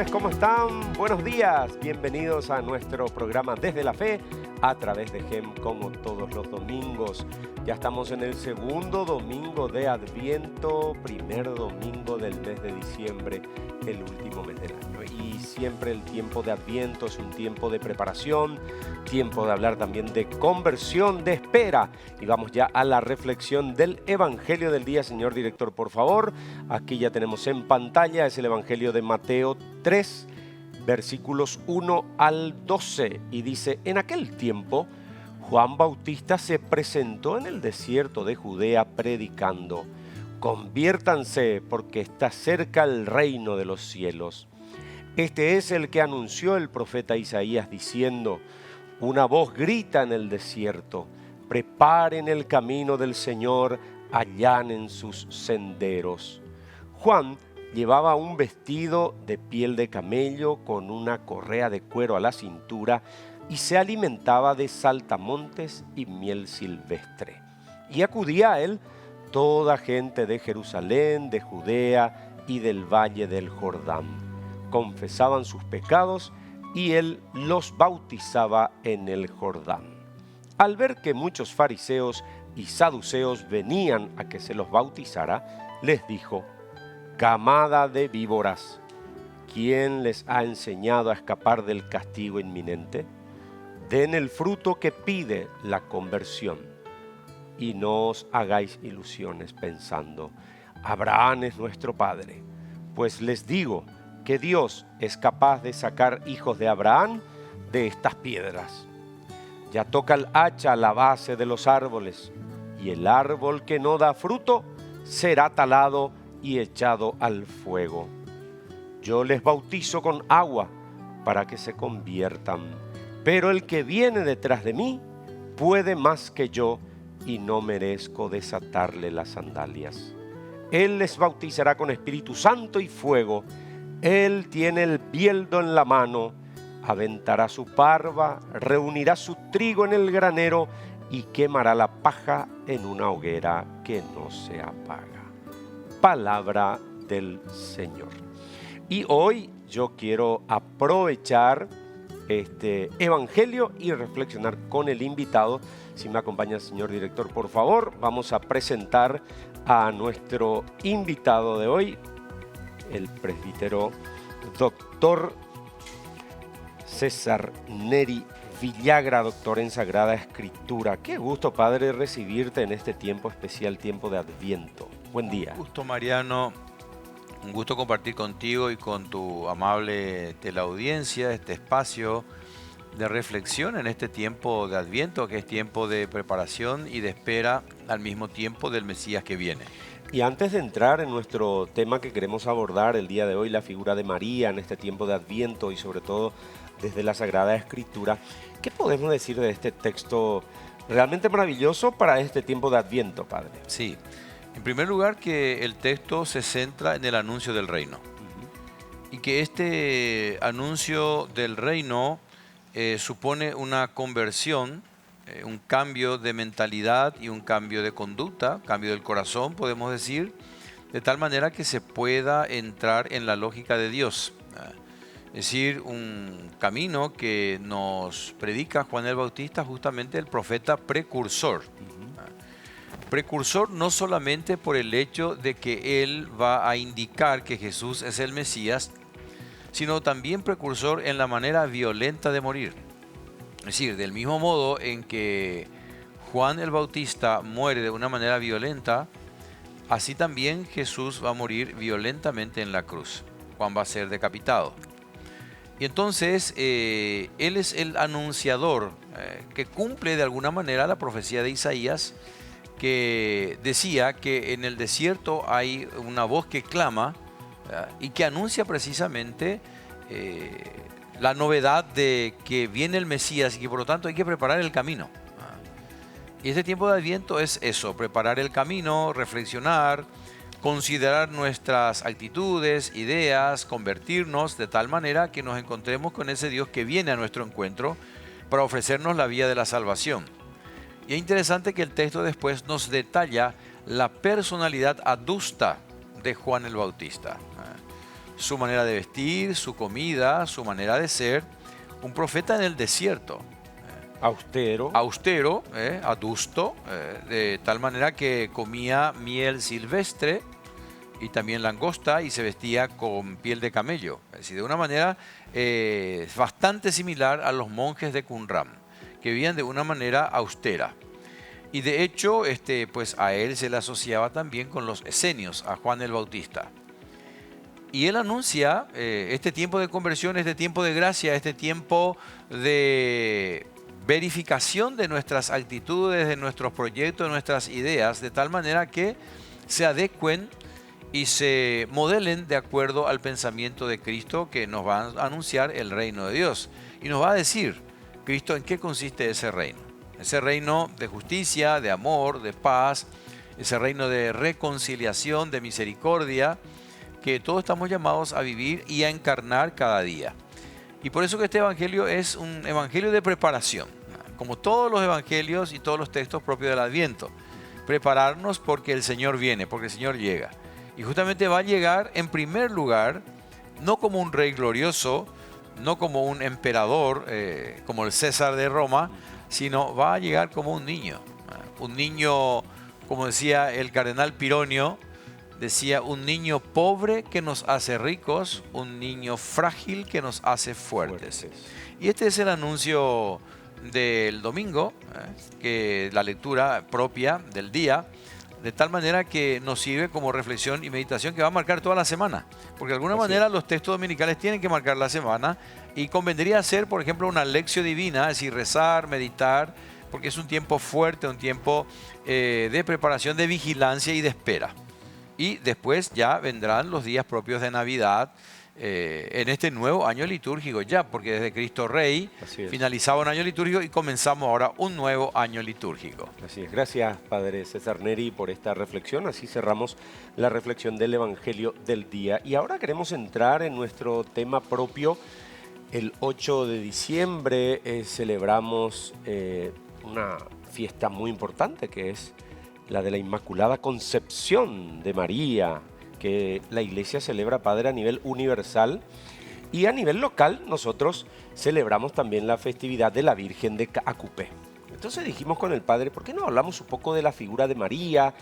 bendiciones, ¿cómo están? Buenos días, bienvenidos a nuestro programa Desde la Fe a través de GEM como todos los domingos. Ya estamos en el segundo domingo de Adviento, primer domingo del mes de diciembre, el último mes del año. Y siempre el tiempo de Adviento es un tiempo de preparación, tiempo de hablar también de conversión, de espera. Y vamos ya a la reflexión del Evangelio del día. Señor director, por favor, aquí ya tenemos en pantalla, es el Evangelio de Mateo 3, versículos 1 al 12. Y dice, en aquel tiempo, Juan Bautista se presentó en el desierto de Judea predicando: conviértanse porque está cerca el reino de los cielos. Este es el que anunció el profeta Isaías diciendo: una voz grita en el desierto, preparen el camino del Señor, allanen sus senderos. Juan llevaba un vestido de piel de camello con una correa de cuero a la cintura y se alimentaba de saltamontes y miel silvestre. Y acudía a él toda gente de Jerusalén, de Judea y del valle del Jordán. Confesaban sus pecados y él los bautizaba en el Jordán. Al ver que muchos fariseos y saduceos venían a que se los bautizara, les dijo: camada de víboras, ¿quién les ha enseñado a escapar del castigo inminente? Den el fruto que pide la conversión. Y no os hagáis ilusiones pensando: Abraham es nuestro padre. Pues les digo que Dios es capaz de sacar hijos de Abraham de estas piedras. Ya toca el hacha a la base de los árboles, y el árbol que no da fruto será talado y echado al fuego. Yo les bautizo con agua para que se conviertan, pero el que viene detrás de mí puede más que yo, y no merezco desatarle las sandalias. Él les bautizará con Espíritu Santo y fuego. Él tiene el bieldo en la mano, aventará su parva, reunirá su trigo en el granero y quemará la paja en una hoguera que no se apaga. Palabra del Señor. Y hoy yo quiero aprovechar este evangelio y reflexionar con el invitado. Si me acompaña el señor director, por favor, vamos a presentar a nuestro invitado de hoy, el presbítero doctor César Neri Villagra, doctor en Sagrada Escritura. Qué gusto, padre, recibirte en este tiempo especial, tiempo de Adviento. Buen día. Un gusto, Mariano. Un gusto compartir contigo y con tu amable teleaudiencia este espacio de reflexión en este tiempo de Adviento, que es tiempo de preparación y de espera al mismo tiempo del Mesías que viene. Y antes de entrar en nuestro tema que queremos abordar el día de hoy, la figura de María en este tiempo de Adviento y sobre todo desde la Sagrada Escritura, ¿qué podemos decir de este texto realmente maravilloso para este tiempo de Adviento, padre? Sí, en primer lugar que el texto se centra en el anuncio del reino. Y que este anuncio del reino supone una conversión, un cambio de mentalidad y un cambio de conducta, cambio del corazón, podemos decir, de tal manera que se pueda entrar en la lógica de Dios. Es decir, un camino que nos predica Juan el Bautista, justamente el profeta precursor. Precursor no solamente por el hecho de que él va a indicar que Jesús es el Mesías, sino también precursor en la manera violenta de morir. Es decir, del mismo modo en que Juan el Bautista muere de una manera violenta, así también Jesús va a morir violentamente en la cruz. Juan va a ser decapitado. Y entonces él es el anunciador que cumple de alguna manera la profecía de Isaías, que decía que en el desierto hay una voz que clama y que anuncia precisamente la novedad de que viene el Mesías y que por lo tanto hay que preparar el camino. Y este tiempo de Adviento es eso, preparar el camino, reflexionar, considerar nuestras actitudes, ideas, convertirnos de tal manera que nos encontremos con ese Dios que viene a nuestro encuentro para ofrecernos la vía de la salvación. Y es interesante que el texto después nos detalla la personalidad adusta de Juan el Bautista. su manera de vestir, su comida, su manera de ser. Un profeta en el desierto. Austero. Austero, adusto, de tal manera que comía miel silvestre y también langosta y se vestía con piel de camello. Es decir, de una manera bastante similar a los monjes de Qumran, que vivían de una manera austera. Y de hecho, pues a él se le asociaba también con los esenios, a Juan el Bautista. Y él anuncia este tiempo de conversión, este tiempo de gracia, este tiempo de verificación de nuestras actitudes, de nuestros proyectos, de nuestras ideas, de tal manera que se adecuen y se modelen de acuerdo al pensamiento de Cristo, que nos va a anunciar el reino de Dios. Y nos va a decir, Cristo, en qué consiste ese reino. Ese reino de justicia, de amor, de paz, ese reino de reconciliación, de misericordia, que todos estamos llamados a vivir y a encarnar cada día. Y por eso que este evangelio es un evangelio de preparación, como todos los evangelios y todos los textos propios del Adviento. Prepararnos porque el Señor viene, porque el Señor llega. Y justamente va a llegar en primer lugar, no como un rey glorioso, no como un emperador, como el César de Roma, sino va a llegar como un niño. Un niño, como decía el cardenal Pironio, decía, un niño pobre que nos hace ricos, un niño frágil que nos hace fuertes. Y este es el anuncio del domingo, que la lectura propia del día, de tal manera que nos sirve como reflexión y meditación que va a marcar toda la semana. Porque de alguna manera los textos dominicales tienen que marcar la semana y convendría hacer, por ejemplo, una lección divina, es decir, rezar, meditar, porque es un tiempo fuerte, un tiempo de preparación, de vigilancia y de espera. Y después ya vendrán los días propios de Navidad en este nuevo año litúrgico ya, porque desde Cristo Rey finalizaba un año litúrgico y comenzamos ahora un nuevo año litúrgico. Así es. Gracias, Padre César Neri, por esta reflexión. Así cerramos la reflexión del Evangelio del día. Y ahora queremos entrar en nuestro tema propio. El 8 de diciembre celebramos una fiesta muy importante, que es la de la Inmaculada Concepción de María, que la Iglesia celebra, Padre, a nivel universal. Y a nivel local nosotros celebramos también la festividad de la Virgen de Acupé. Entonces dijimos con el Padre, ¿por qué no hablamos un poco de la figura de María?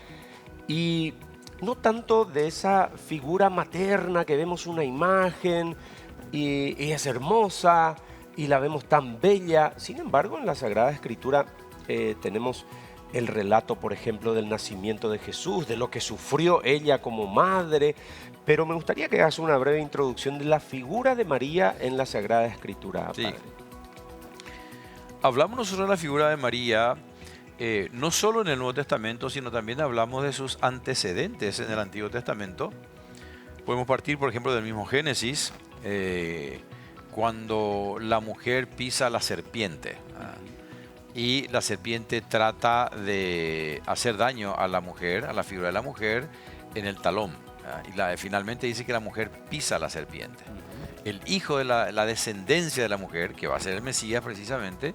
Y no tanto de esa figura materna que vemos una imagen y ella es hermosa y la vemos tan bella. Sin embargo, en la Sagrada Escritura tenemos el relato, por ejemplo, del nacimiento de Jesús, de lo que sufrió ella como madre. Pero me gustaría que hagas una breve introducción de la figura de María en la Sagrada Escritura. Sí. Padre. Hablamos nosotros de la figura de María, no solo en el Nuevo Testamento, sino también hablamos de sus antecedentes en el Antiguo Testamento. Podemos partir, por ejemplo, del mismo Génesis, cuando la mujer pisa la serpiente. Y la serpiente trata de hacer daño a la mujer, a la figura de la mujer, en el talón. Y finalmente dice que la mujer pisa la serpiente. El hijo de la descendencia de la mujer, que va a ser el Mesías precisamente,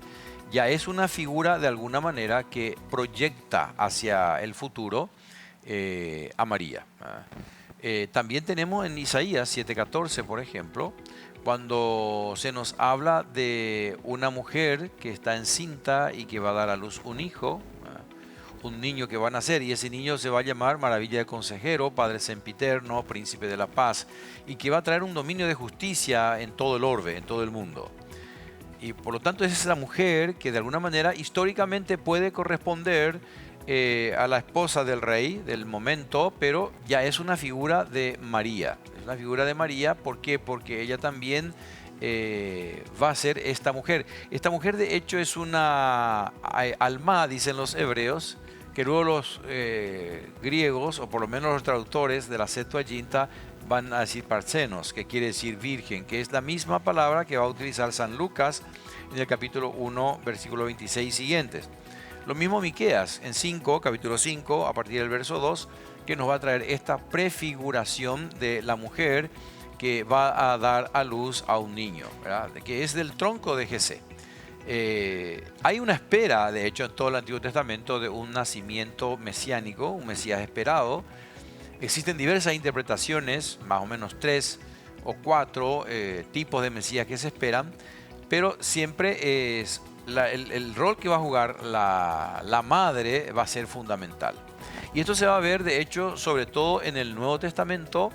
ya es una figura de alguna manera que proyecta hacia el futuro a María. También tenemos en Isaías 7:14, por ejemplo, cuando se nos habla de una mujer que está encinta y que va a dar a luz un hijo, un niño que va a nacer, y ese niño se va a llamar Maravilla de Consejero, Padre Sempiterno, Príncipe de la Paz, y que va a traer un dominio de justicia en todo el orbe, en todo el mundo. Y por lo tanto esa es la mujer que de alguna manera históricamente puede corresponder a la esposa del rey del momento, pero ya es una figura de María. Es una figura de María, ¿por qué? Porque ella también va a ser esta mujer. Esta mujer de hecho es una alma, dicen los hebreos, que luego los griegos, o por lo menos los traductores de la Septuaginta, van a decir parcenos, que quiere decir virgen, que es la misma palabra que va a utilizar San Lucas en el capítulo 1, versículo 26 siguientes. Lo mismo Miqueas en capítulo 5, a partir del verso 2, que nos va a traer esta prefiguración de la mujer que va a dar a luz a un niño, ¿verdad? Que es del tronco de Jesé. Hay una espera, de hecho, en todo el Antiguo Testamento de un nacimiento mesiánico, un Mesías esperado. Existen diversas interpretaciones, más o menos 3. o 4 tipos de Mesías que se esperan, pero siempre es el rol que va a jugar la madre va a ser fundamental. Y esto se va a ver, de hecho, sobre todo en el Nuevo Testamento,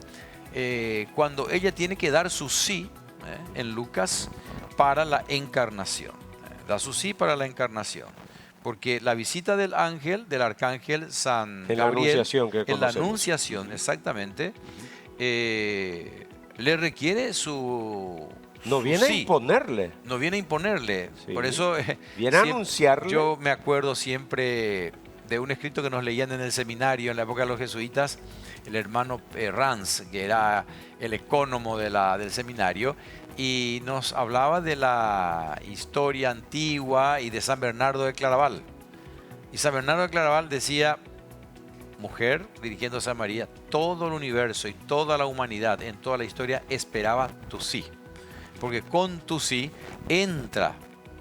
cuando ella tiene que dar su sí, en Lucas, para la encarnación. Da su sí para la encarnación. Porque la visita del ángel, del arcángel San En la Gabriel, anunciación que en la conocemos. anunciación, exactamente, le requiere su No viene a sí. imponerle. No viene a imponerle. Sí. Por eso Viene a anunciarle. yo me acuerdo siempre de un escrito que nos leían en el seminario en la época de los jesuitas, el hermano Ranz, que era el ecónomo del seminario, y nos hablaba de la historia antigua y de San Bernardo de Claraval. Y San Bernardo de Claraval decía: mujer, dirigiéndose a María, todo el universo y toda la humanidad en toda la historia esperaba tu sí. Porque con tu sí entra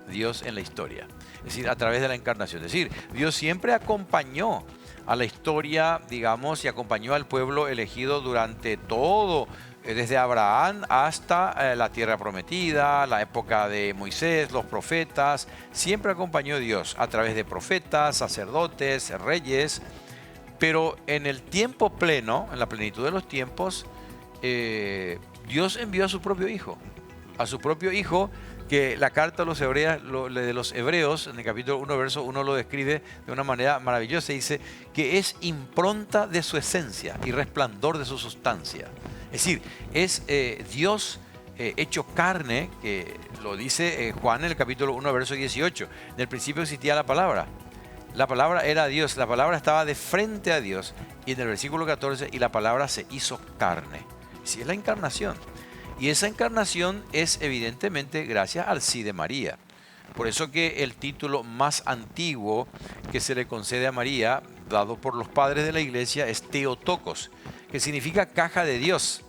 Dios en la historia. Es decir, a través de la encarnación. Es decir, Dios siempre acompañó a la historia, digamos, y acompañó al pueblo elegido durante todo, desde Abraham hasta la tierra prometida, la época de Moisés, los profetas. Siempre acompañó Dios a través de profetas, sacerdotes, reyes. Pero en el tiempo pleno, en la plenitud de los tiempos, Dios envió a su propio Hijo. A su propio Hijo, que la carta de los Hebreos, en el capítulo 1, verso 1, lo describe de una manera maravillosa. Dice que es impronta de su esencia y resplandor de su sustancia. Es decir, es Dios hecho carne, que lo dice Juan en el capítulo 1, verso 18. En el principio existía la palabra. La palabra era Dios, la palabra estaba de frente a Dios. Y en el versículo 14, y la palabra se hizo carne. Sí, es la encarnación. Y esa encarnación es evidentemente gracias al sí de María. Por eso que el título más antiguo que se le concede a María, dado por los padres de la iglesia, es Theotokos, que significa caja de Dios.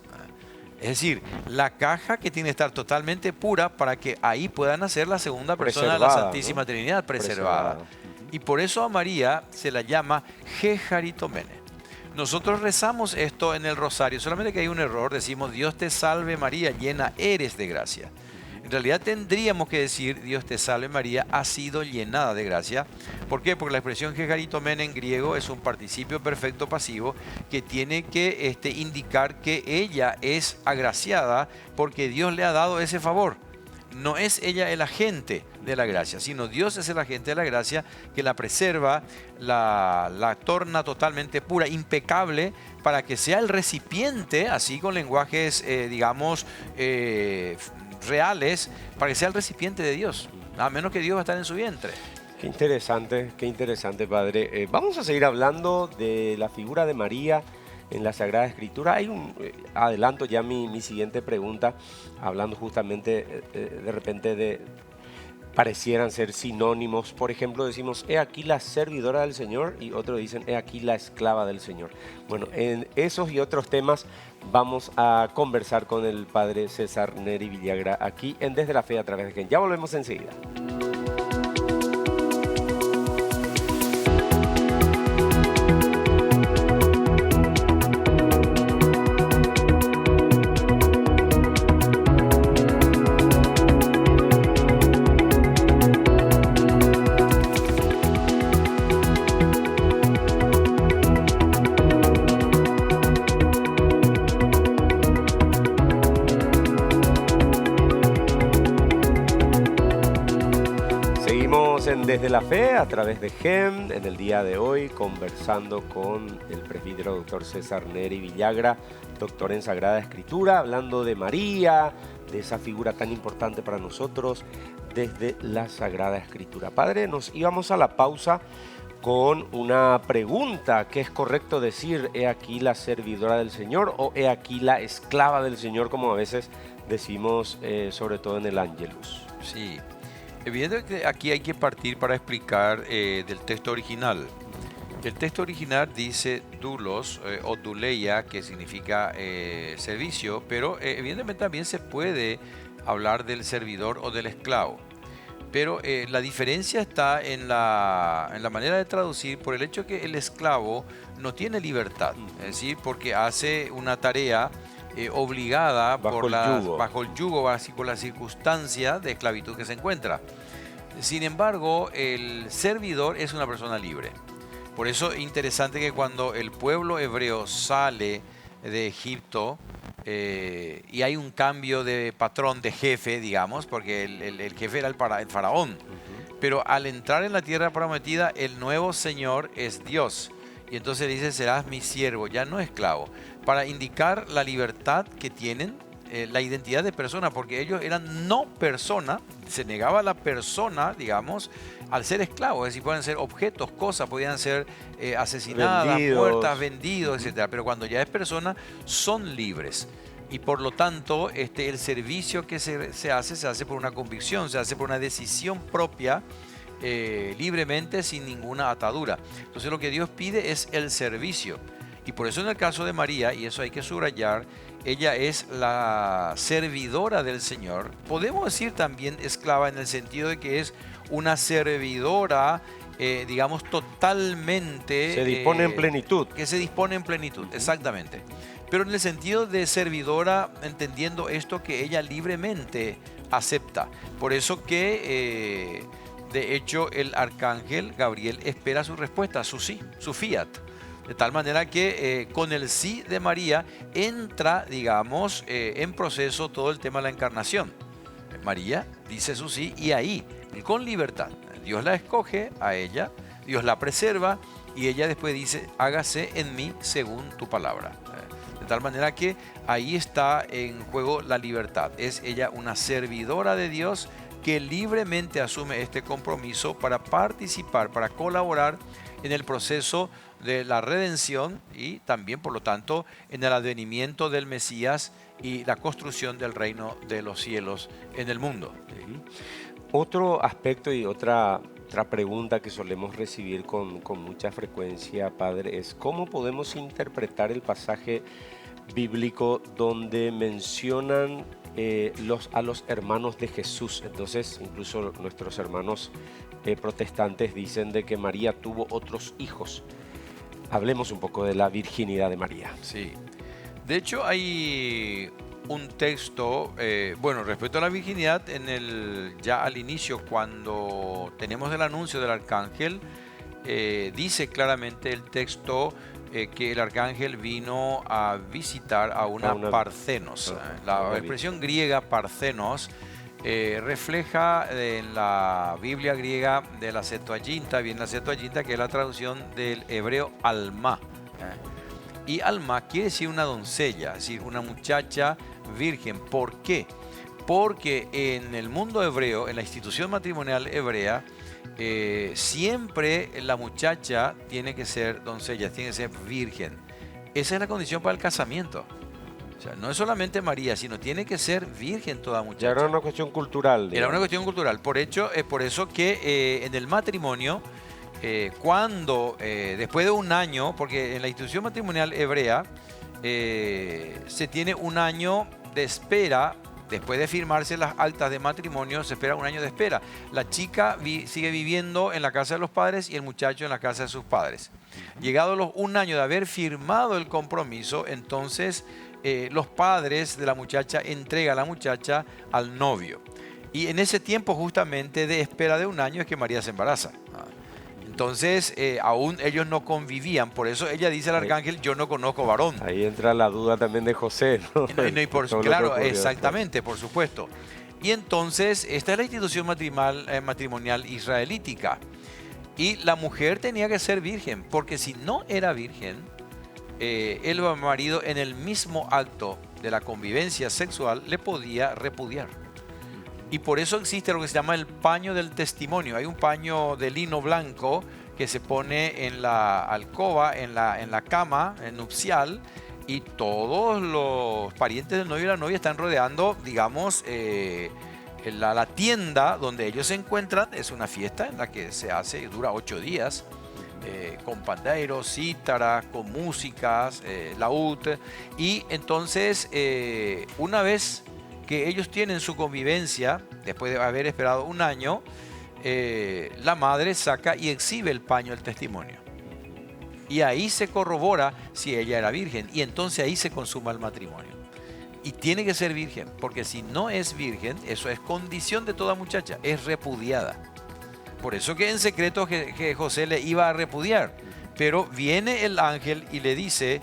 Es decir, la caja que tiene que estar totalmente pura para que ahí pueda nacer la segunda persona de la Santísima, ¿no? Trinidad, preservada. Y por eso a María se la llama Gejaritomene. Nosotros rezamos esto en el rosario, solamente que hay un error, decimos Dios te salve María, llena eres de gracia. En realidad tendríamos que decir Dios te salve María, ha sido llenada de gracia. ¿Por qué? Porque la expresión Gejaritomene en griego es un participio perfecto pasivo que tiene que indicar que ella es agraciada porque Dios le ha dado ese favor. No es ella el agente de la gracia, sino Dios es el agente de la gracia que la preserva, la torna totalmente pura, impecable, para que sea el recipiente, así con lenguajes, reales, para que sea el recipiente de Dios, a menos que Dios va a estar en su vientre. Qué interesante, Padre. Vamos a seguir hablando de la figura de María en la Sagrada Escritura. Adelanto ya mi siguiente pregunta, hablando justamente de repente parecieran ser sinónimos. Por ejemplo, decimos, he aquí la servidora del Señor, y otros dicen, he aquí la esclava del Señor. Bueno, en esos y otros temas vamos a conversar con el Padre César Neri Villagra aquí en Desde la Fe a través de Gen. Ya volvemos enseguida. Desde la Fe a través de GEM, en el día de hoy conversando con el presbítero doctor César Neri Villagra, doctor en Sagrada Escritura, hablando de María, de esa figura tan importante para nosotros desde la Sagrada Escritura. Padre, nos íbamos a la pausa con una pregunta: ¿qué es correcto decir, he aquí la servidora del Señor, o he aquí la esclava del Señor, como a veces decimos, sobre todo en el Ángelus? Sí. Evidentemente aquí hay que partir para explicar del texto original. El texto original dice doulos o douleia, que significa servicio, pero evidentemente también se puede hablar del servidor o del esclavo. Pero la diferencia está en la manera de traducir, por el hecho que el esclavo no tiene libertad, es decir, porque hace una tarea obligada Bajo por el yugo. bajo el yugo, así por la circunstancia de esclavitud que se encuentra. Sin embargo, el servidor es una persona libre. Por eso es interesante que cuando el pueblo hebreo sale de Egipto y hay un cambio de patrón, de jefe, digamos, porque el jefe era el faraón. Pero al entrar en la tierra prometida, el nuevo Señor es Dios. Y entonces dice, serás mi siervo, ya no esclavo. Para indicar la libertad que tienen, la identidad de persona, porque ellos eran no persona, se negaba la persona, digamos, al ser esclavos. Es decir, pueden ser objetos, cosas, podían ser asesinadas, muertas, vendidos, etc. Pero cuando ya es persona, son libres. Y por lo tanto, el servicio que se hace por una convicción, se hace por una decisión propia, libremente, sin ninguna atadura. Entonces lo que Dios pide es el servicio. Y por eso en el caso de María, y eso hay que subrayar, ella es la servidora del Señor. Podemos decir también esclava en el sentido de que es una servidora, digamos, totalmente... Se dispone en plenitud. Que se dispone en plenitud, exactamente. Pero en el sentido de servidora, entendiendo esto que ella libremente acepta. Por eso que, de hecho, el arcángel Gabriel espera su respuesta, su sí, su fiat. De tal manera que con el sí de María entra, digamos, en proceso todo el tema de la encarnación. María dice su sí y ahí, con libertad, Dios la escoge a ella, Dios la preserva y ella después dice, hágase en mí según tu palabra. De tal manera que ahí está en juego la libertad. Es ella una servidora de Dios que libremente asume este compromiso para participar, para colaborar en el proceso de la redención y también, por lo tanto, en el advenimiento del Mesías y la construcción del reino de los cielos en el mundo. Otro aspecto y otra pregunta que solemos recibir con mucha frecuencia, Padre, es ¿cómo podemos interpretar el pasaje bíblico donde mencionan a los hermanos de Jesús? Entonces, incluso nuestros hermanos protestantes dicen de que María tuvo otros hijos. Hablemos un poco de la virginidad de María. Sí. De hecho, hay un texto, bueno, respecto a la virginidad, ya al inicio, cuando tenemos el anuncio del arcángel, dice claramente el texto que el arcángel vino a visitar a una Parthenos. La expresión griega Parthenos refleja en la Biblia griega de la Septuaginta, bien la Septuaginta, que es la traducción del hebreo alma. Y alma quiere decir una doncella, es decir, una muchacha virgen. ¿Por qué? Porque en el mundo hebreo, en la institución matrimonial hebrea, siempre la muchacha tiene que ser doncella, tiene que ser virgen. Esa es la condición para el casamiento. O sea, no es solamente María, sino tiene que ser virgen toda muchacha. Ya era una cuestión cultural. Era una cuestión cultural. Por eso que en el matrimonio, cuando después de un año, porque en la institución matrimonial hebrea se tiene un año de espera. Después de firmarse las actas de matrimonio, se espera un año de espera. La chica sigue viviendo en la casa de los padres y el muchacho en la casa de sus padres. Llegado un año de haber firmado el compromiso, entonces los padres de la muchacha entregan a la muchacha al novio. Y en ese tiempo justamente de espera de un año es que María se embaraza. Entonces, aún ellos no convivían. Por eso ella dice al arcángel, yo no conozco varón. Ahí entra la duda también de José, ¿no? Claro, exactamente, por supuesto. Y entonces, esta es la institución matrimonial israelítica. Y la mujer tenía que ser virgen, porque si no era virgen, el marido en el mismo acto de la convivencia sexual le podía repudiar. Y por eso existe lo que se llama el paño del testimonio. Hay un paño de lino blanco que se pone en la alcoba, en la cama nupcial, y todos los parientes del novio y la novia están rodeando, digamos, la tienda donde ellos se encuentran. Es una fiesta en la que se hace, dura 8 días, con pandeiros, cítaras, con músicas, laúd. Y entonces, una vez que ellos tienen su convivencia, después de haber esperado un año, la madre saca y exhibe el paño del testimonio. Y ahí se corrobora si ella era virgen, y entonces ahí se consuma el matrimonio. Y tiene que ser virgen, porque si no es virgen, eso es condición de toda muchacha, es repudiada. Por eso que en secreto que José le iba a repudiar. Pero viene el ángel y le dice,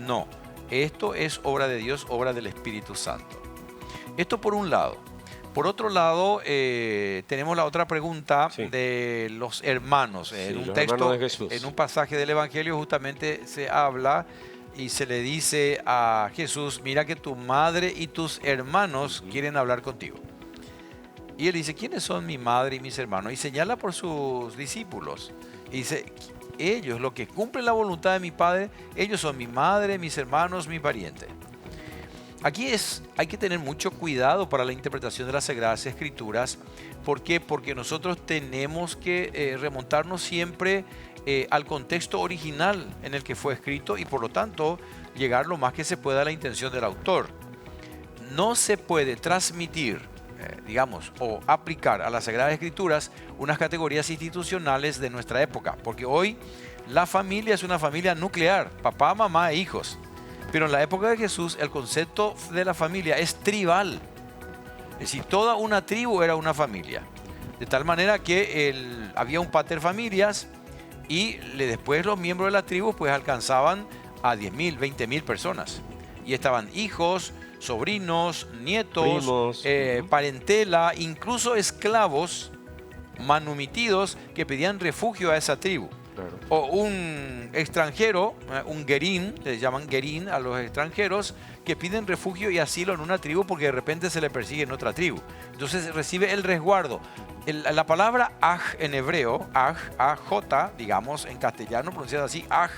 no, esto es obra de Dios, obra del Espíritu Santo. Esto por un lado. Por otro lado, tenemos la otra pregunta de los hermanos. Sí, en un los texto, hermanos de Jesús. en un pasaje del Evangelio justamente se habla y se le dice a Jesús, mira que tu madre y tus hermanos quieren hablar contigo. Y él dice, ¿quiénes son mi madre y mis hermanos? Y señala por sus discípulos. Y dice, ellos, los que cumplen la voluntad de mi Padre, ellos son mi madre, mis hermanos, mi pariente. Aquí hay que tener mucho cuidado para la interpretación de las Sagradas Escrituras. ¿Por qué? Porque nosotros tenemos que remontarnos siempre al contexto original en el que fue escrito y por lo tanto llegar lo más que se pueda a la intención del autor. No se puede transmitir, digamos, o aplicar a las Sagradas Escrituras unas categorías institucionales de nuestra época, porque hoy la familia es una familia nuclear, papá, mamá e hijos. Pero en la época de Jesús el concepto de la familia es tribal. Es decir, toda una tribu era una familia. De tal manera que había un pater familias y después los miembros de la tribu pues alcanzaban a 10.000, 20.000 personas. Y estaban hijos, sobrinos, nietos, parentela, incluso esclavos manumitidos que pedían refugio a esa tribu. Claro. O un extranjero, un gerín, les llaman gerín a los extranjeros, que piden refugio y asilo en una tribu porque de repente se le persigue en otra tribu. Entonces recibe el resguardo. La palabra aj en hebreo, aj, AJ, digamos en castellano pronunciado así, aj,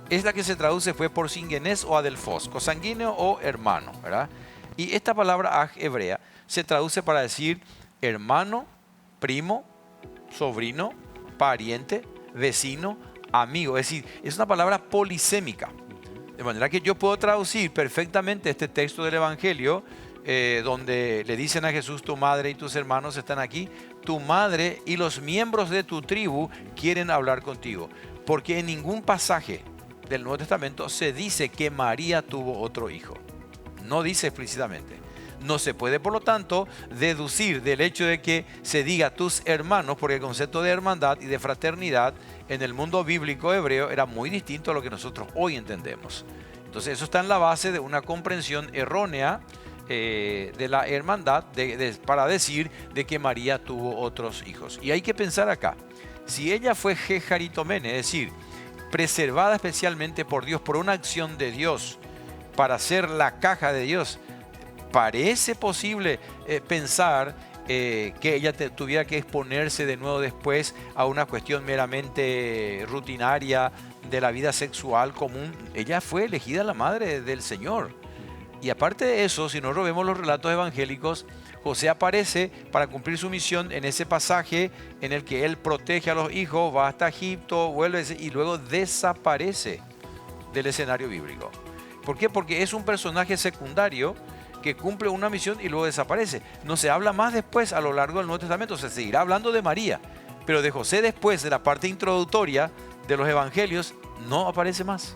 es la que se traduce fue por singuenés o adelfos, cosanguíneo o hermano, ¿verdad? Y esta palabra aj hebrea se traduce para decir hermano, primo, sobrino, pariente, vecino, amigo. Es decir, es una palabra polisémica. De manera que yo puedo traducir perfectamente este texto del Evangelio donde le dicen a Jesús, tu madre y tus hermanos están aquí, tu madre y los miembros de tu tribu quieren hablar contigo. Porque en ningún pasaje del Nuevo Testamento se dice que María tuvo otro hijo. No dice explícitamente. No se puede, por lo tanto, deducir del hecho de que se diga tus hermanos, porque el concepto de hermandad y de fraternidad en el mundo bíblico hebreo era muy distinto a lo que nosotros hoy entendemos. Entonces eso está en la base de una comprensión errónea de la hermandad para decir de que María tuvo otros hijos. Y hay que pensar acá, si ella fue Jejaritomene, es decir, preservada especialmente por Dios, por una acción de Dios, para ser la caja de Dios, parece posible pensar que ella tuviera que exponerse de nuevo después a una cuestión meramente rutinaria de la vida sexual común. Ella fue elegida la madre del Señor. Y aparte de eso, si nosotros vemos los relatos evangélicos, José aparece para cumplir su misión en ese pasaje en el que él protege a los hijos, va hasta Egipto, vuelve y luego desaparece del escenario bíblico. ¿Por qué? Porque es un personaje secundario que cumple una misión y luego desaparece. No se habla más después a lo largo del Nuevo Testamento, se seguirá hablando de María, pero de José después de la parte introductoria de los evangelios no aparece más.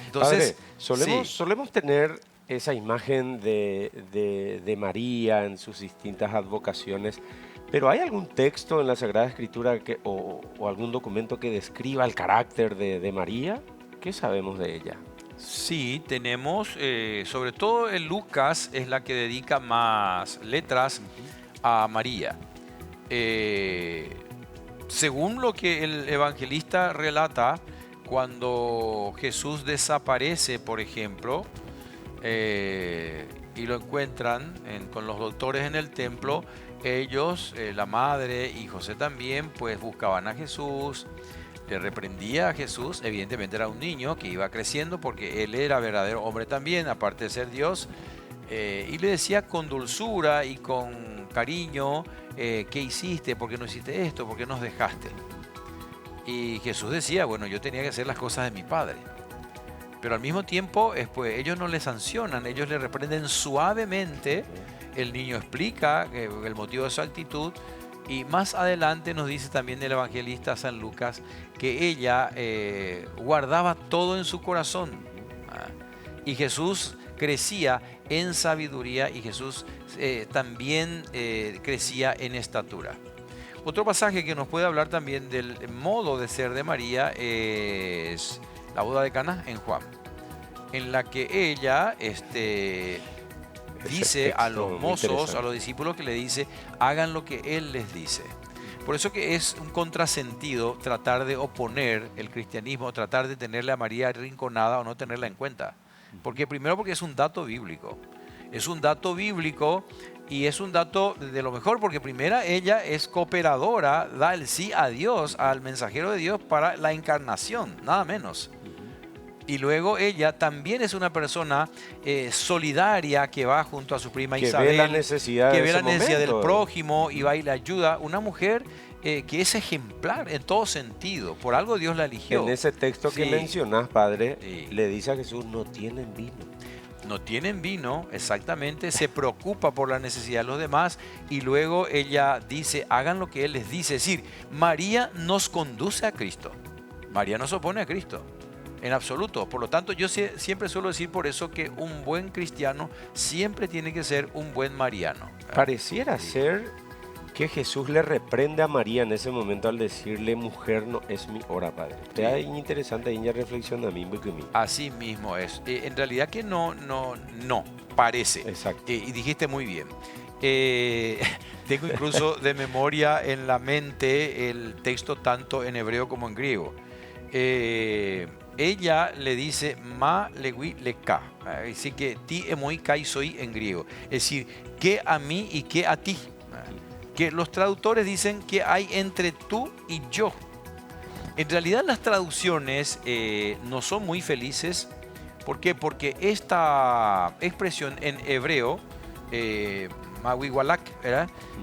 Entonces, Padre, solemos tener esa imagen de María en sus distintas advocaciones, pero ¿hay algún texto en la Sagrada Escritura o algún documento que describa el carácter de María? ¿Qué sabemos de ella? Sí, tenemos, sobre todo en Lucas es la que dedica más letras a María. Según lo que el evangelista relata, cuando Jesús desaparece, por ejemplo, y lo encuentran con los doctores en el templo, ellos, la madre y José también, pues buscaban a Jesús, le reprendía a Jesús. Evidentemente era un niño que iba creciendo porque él era verdadero hombre también, aparte de ser Dios, y le decía con dulzura y con cariño, ¿qué hiciste? ¿Por qué no hiciste esto? ¿Por qué nos dejaste? Y Jesús decía, bueno, yo tenía que hacer las cosas de mi Padre. Pero al mismo tiempo, ellos no le sancionan, ellos le reprenden suavemente. El niño explica el motivo de su actitud. Y más adelante nos dice también el evangelista San Lucas que ella guardaba todo en su corazón. Y Jesús crecía en sabiduría y Jesús también crecía en estatura. Otro pasaje que nos puede hablar también del modo de ser de María es la boda de Caná en Juan, en la que ella dice a los mozos, a los discípulos, que le dice, hagan lo que Él les dice. Por eso que es un contrasentido tratar de oponer el cristianismo, tratar de tenerle a María arrinconada o no tenerla en cuenta. Porque primero porque es un dato bíblico. Es un dato bíblico y es un dato de lo mejor porque primero ella es cooperadora, da el sí a Dios, al mensajero de Dios para la encarnación, nada menos. Y luego ella también es una persona solidaria que va junto a su prima Isabel, ve la necesidad, que ve la necesidad del prójimo y va y le ayuda. Una mujer que es ejemplar en todo sentido. Por algo Dios la eligió. En ese texto que mencionás, Padre, le dice a Jesús, no tienen vino. No tienen vino, exactamente, se preocupa por la necesidad de los demás y luego ella dice, hagan lo que Él les dice. Es decir, María nos conduce a Cristo. María no se opone a Cristo. En absoluto. Por lo tanto, yo siempre suelo decir por eso que un buen cristiano siempre tiene que ser un buen mariano. Pareciera ser que Jesús le reprende a María en ese momento al decirle, mujer, no es mi hora, Padre. Es interesante ahí ya reflexiona a mí. Así mismo es. En realidad que no, parece. Exacto. Y dijiste muy bien. Tengo incluso de memoria en la mente el texto tanto en hebreo como en griego. Ella le dice ma legui leka, así que ti emoi kai soy en griego, es decir, que a mí y que a ti, que los traductores dicen que hay entre tú y yo. En realidad las traducciones no son muy felices. ¿Por qué? Porque esta expresión en hebreo, mawiwalak,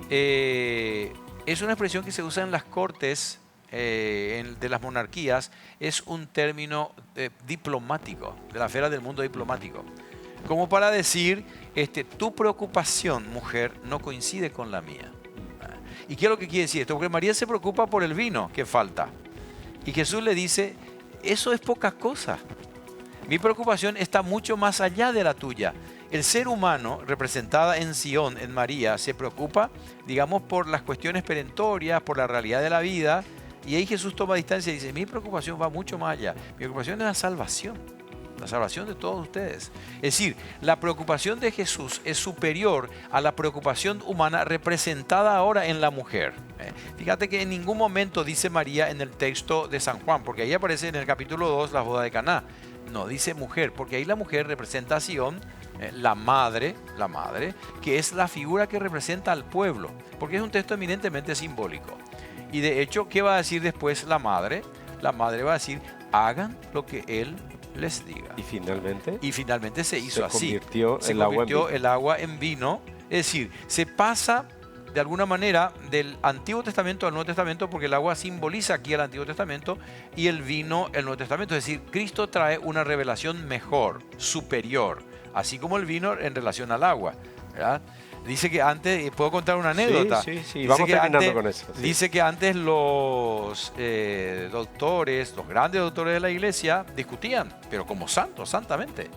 es una expresión que se usa en las cortes de las monarquías, es un término diplomático, de la esfera del mundo diplomático. Como para decir, tu preocupación, mujer, no coincide con la mía. ¿Y qué es lo que quiere decir esto? Porque María se preocupa por el vino que falta. Y Jesús le dice, eso es poca cosa. Mi preocupación está mucho más allá de la tuya. El ser humano, representada en Sion, en María, se preocupa, digamos, por las cuestiones perentorias, por la realidad de la vida. Y ahí Jesús toma distancia y dice, mi preocupación va mucho más allá. Mi preocupación es la salvación de todos ustedes. Es decir, la preocupación de Jesús es superior a la preocupación humana representada ahora en la mujer. Fíjate que en ningún momento dice María en el texto de San Juan, porque ahí aparece en el capítulo 2 la boda de Caná. No, dice mujer, porque ahí la mujer representa a Sion, la madre, que es la figura que representa al pueblo, porque es un texto eminentemente simbólico. Y de hecho, ¿qué va a decir después la madre? La madre va a decir, hagan lo que Él les diga. ¿Y finalmente? Y finalmente se hizo así. Se convirtió el agua en vino. Es decir, se pasa de alguna manera del Antiguo Testamento al Nuevo Testamento, porque el agua simboliza aquí el Antiguo Testamento y el vino el Nuevo Testamento. Es decir, Cristo trae una revelación mejor, superior, así como el vino en relación al agua, ¿verdad? Dice que antes, ¿puedo contar una anécdota? Sí. Vamos terminando con eso. Sí. Dice que antes los doctores, los grandes doctores de la iglesia discutían, pero como santos, santamente.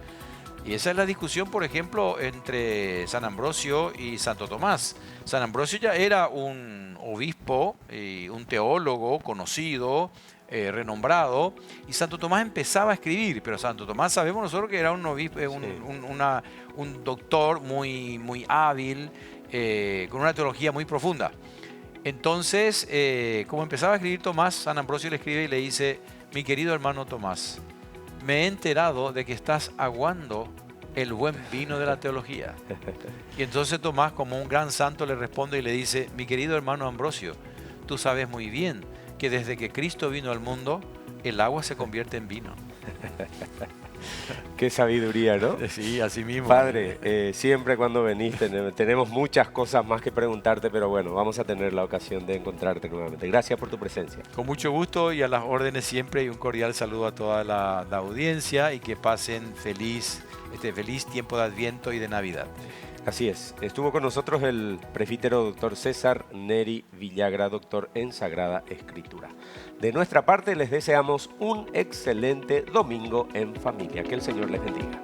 Y esa es la discusión, por ejemplo, entre San Ambrosio y Santo Tomás. San Ambrosio ya era un obispo, un teólogo conocido, renombrado, y Santo Tomás empezaba a escribir, pero Santo Tomás sabemos nosotros que era un obispo, un doctor muy hábil, con una teología muy profunda. Entonces, como empezaba a escribir Tomás, San Ambrosio le escribe y le dice, mi querido hermano Tomás, me he enterado de que estás aguando el buen vino de la teología. Y entonces Tomás, como un gran santo, le responde y le dice, mi querido hermano Ambrosio, tú sabes muy bien que desde que Cristo vino al mundo, el agua se convierte en vino. Qué sabiduría, ¿no? Sí, así mismo. Padre, siempre cuando venís tenemos muchas cosas más que preguntarte, pero bueno, vamos a tener la ocasión de encontrarte nuevamente. Gracias por tu presencia. Con mucho gusto y a las órdenes siempre, y un cordial saludo a toda la audiencia y que pasen feliz tiempo de Adviento y de Navidad. Así es. Estuvo con nosotros el presbítero doctor César Neri Villagra, doctor en Sagrada Escritura. De nuestra parte les deseamos un excelente domingo en familia. Que el Señor les bendiga.